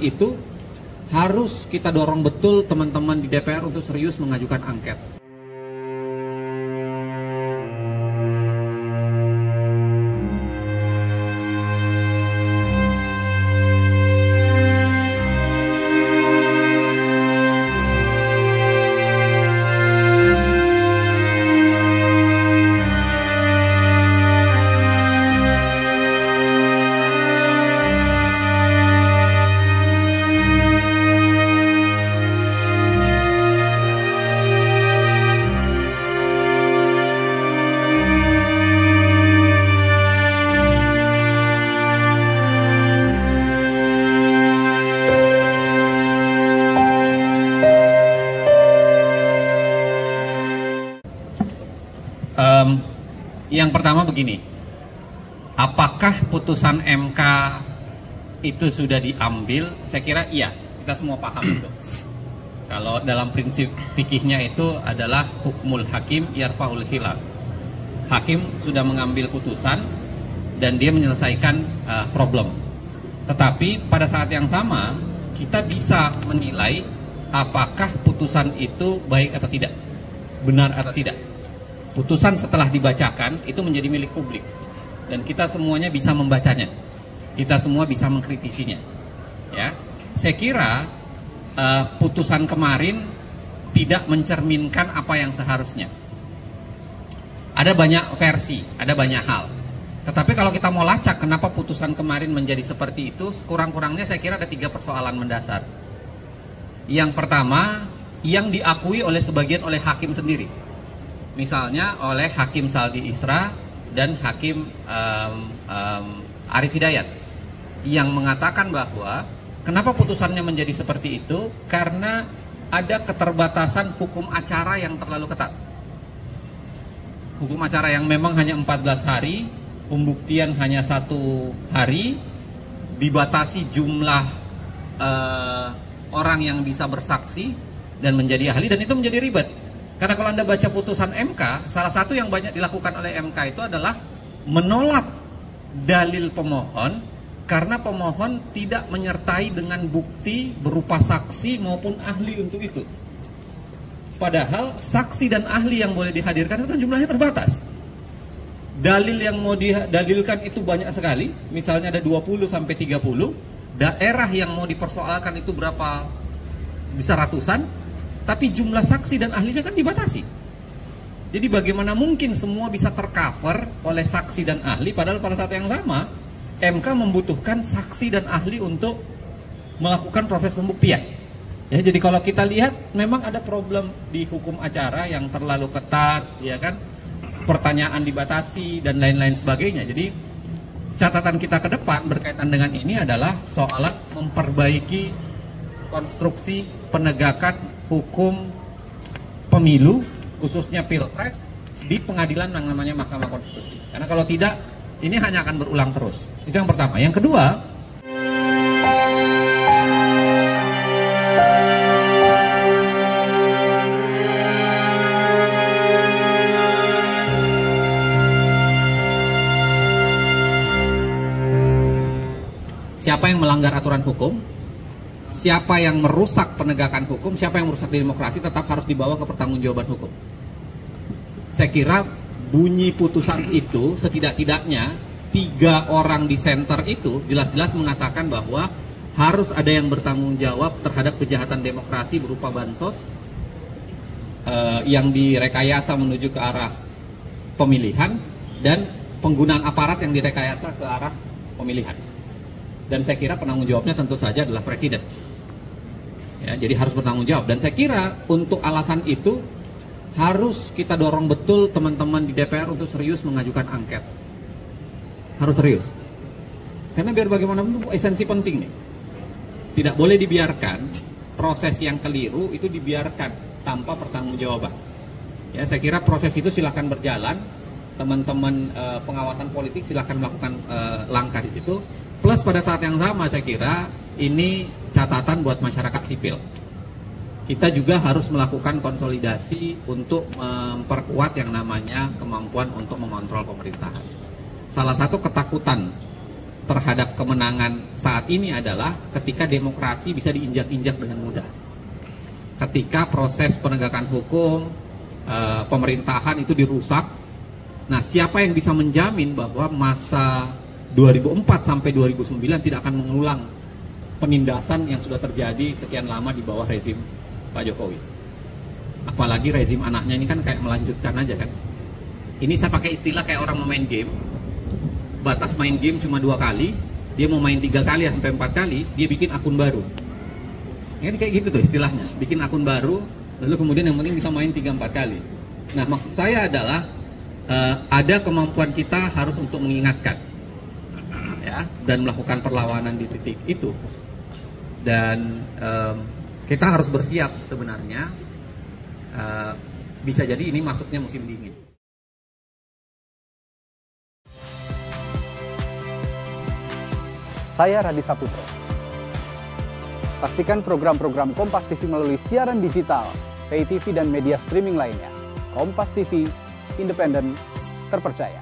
itu harus kita dorong betul teman-teman di DPR untuk serius mengajukan angket. Yang pertama begini, apakah putusan MK itu sudah diambil? Saya kira iya, kita semua paham itu. Kalau dalam prinsip fikihnya itu adalah hukmul hakim yarfa'ul khilaf. Hakim sudah mengambil putusan dan dia menyelesaikan problem. Tetapi pada saat yang sama kita bisa menilai apakah putusan itu baik atau tidak, benar atau tidak. Putusan setelah dibacakan itu menjadi milik publik dan kita semuanya bisa membacanya, kita semua bisa mengkritisinya. Ya, saya kira putusan kemarin tidak mencerminkan apa yang seharusnya. Ada banyak versi, ada banyak hal. Tetapi kalau kita mau lacak kenapa putusan kemarin menjadi seperti itu, sekurang-kurangnya saya kira ada 3 persoalan mendasar. Yang pertama, yang diakui oleh sebagian oleh hakim sendiri. Misalnya oleh Hakim Saldi Isra dan Hakim Arif Hidayat yang mengatakan bahwa kenapa putusannya menjadi seperti itu, karena ada keterbatasan hukum acara yang terlalu ketat. Hukum acara yang memang hanya 14 hari, pembuktian hanya 1 hari, dibatasi jumlah orang yang bisa bersaksi dan menjadi ahli, dan itu menjadi ribet. Karena kalau Anda baca putusan MK, salah satu yang banyak dilakukan oleh MK itu adalah menolak dalil pemohon karena pemohon tidak menyertai dengan bukti berupa saksi maupun ahli untuk itu. Padahal saksi dan ahli yang boleh dihadirkan itu kan jumlahnya terbatas. Dalil yang mau didalilkan itu banyak sekali, misalnya ada 20 sampai 30, daerah yang mau dipersoalkan itu berapa, bisa ratusan. Tapi jumlah saksi dan ahlinya kan dibatasi. Jadi bagaimana mungkin semua bisa tercover oleh saksi dan ahli, padahal pada saat yang sama MK membutuhkan saksi dan ahli untuk melakukan proses pembuktian. Ya, jadi kalau kita lihat memang ada problem di hukum acara yang terlalu ketat, ya kan? Pertanyaan dibatasi dan lain-lain sebagainya. Jadi catatan kita ke depan berkaitan dengan ini adalah soal memperbaiki konstruksi penegakan hukum pemilu, khususnya pilpres, di pengadilan yang namanya Mahkamah Konstitusi. Karena kalau tidak, ini hanya akan berulang terus. Itu yang pertama. Yang kedua, siapa yang melanggar aturan hukum, siapa yang merusak penegakan hukum, siapa yang merusak demokrasi tetap harus dibawa ke pertanggungjawaban hukum. Saya kira bunyi putusan itu setidak-tidaknya 3 orang di center itu jelas-jelas mengatakan bahwa harus ada yang bertanggung jawab terhadap kejahatan demokrasi berupa bansos yang direkayasa menuju ke arah pemilihan dan penggunaan aparat yang direkayasa ke arah pemilihan. Dan saya kira penanggung jawabnya tentu saja adalah presiden. Ya, jadi harus bertanggung jawab. Dan saya kira untuk alasan itu harus kita dorong betul teman-teman di DPR untuk serius mengajukan angket. Harus serius. Karena biar bagaimanapun itu esensi penting nih. Tidak boleh dibiarkan proses yang keliru itu dibiarkan tanpa pertanggungjawaban. Ya, saya kira proses itu silahkan berjalan. Teman-teman pengawasan politik silahkan melakukan langkah di situ. Plus pada saat yang sama saya kira ini catatan buat masyarakat sipil. Kita juga harus melakukan konsolidasi untuk memperkuat yang namanya kemampuan untuk mengontrol pemerintahan. Salah satu ketakutan terhadap kemenangan saat ini adalah ketika demokrasi bisa diinjak-injak dengan mudah. Ketika proses penegakan hukum, pemerintahan itu dirusak. Nah, siapa yang bisa menjamin bahwa masa 2004 sampai 2009 tidak akan mengulang penindasan yang sudah terjadi sekian lama di bawah rezim Pak Jokowi? Apalagi rezim anaknya ini kan kayak melanjutkan aja kan. Ini saya pakai istilah kayak orang mau main game. Batas main game cuma 2 kali, dia mau main 3 kali sampai 4 kali, dia bikin akun baru. Ini kayak gitu tuh istilahnya, bikin akun baru, lalu kemudian yang penting bisa main 3-4 kali. Nah, maksud saya adalah ada kemampuan kita harus untuk mengingatkan, ya, dan melakukan perlawanan di titik itu. Dan kita harus bersiap sebenarnya. Bisa jadi ini masuknya musim dingin. Saya Radi Saputro. Saksikan program-program Kompas TV melalui siaran digital, pay TV dan media streaming lainnya. Kompas TV, independen, terpercaya.